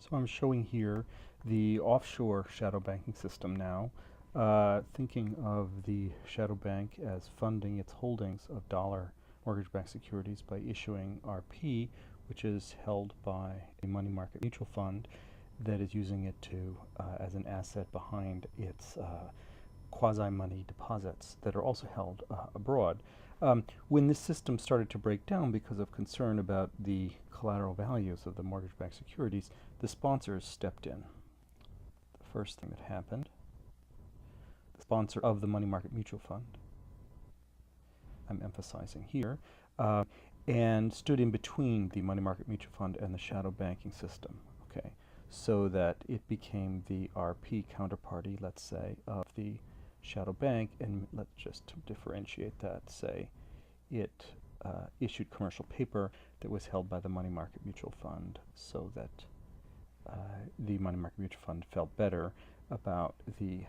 So I'm showing here the offshore shadow banking system now, thinking of the shadow bank as funding its holdings of dollar mortgage-backed securities by issuing RP, which is held by a money market mutual fund that is using it to as an asset behind its quasi-money deposits that are also held abroad. When this system started to break down because of concern about the collateral values of the mortgage-backed securities, the sponsors stepped in. The first thing that happened, the sponsor of the money market mutual fund, I'm emphasizing here, and stood in between the money market mutual fund and the shadow banking system, okay, so that it became the RP counterparty, let's say, of the shadow bank, and let's just differentiate that, say it issued commercial paper that was held by the money market mutual fund, so that the money market mutual fund felt better about the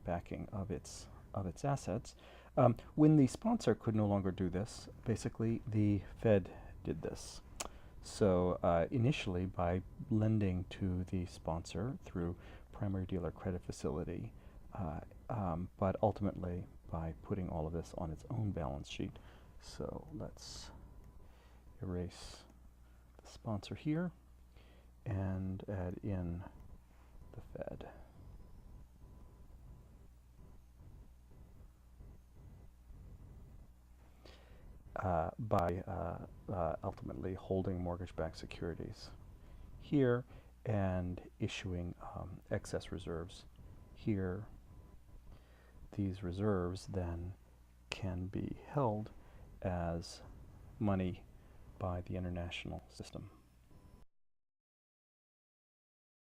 backing of its assets. When the sponsor could no longer do this, basically the Fed did this. So initially by lending to the sponsor through primary dealer credit facility, but ultimately by putting all of this on its own balance sheet. So let's erase the sponsor here and add in the Fed. By ultimately holding mortgage-backed securities here and issuing excess reserves here. These reserves then can be held as money by the international system.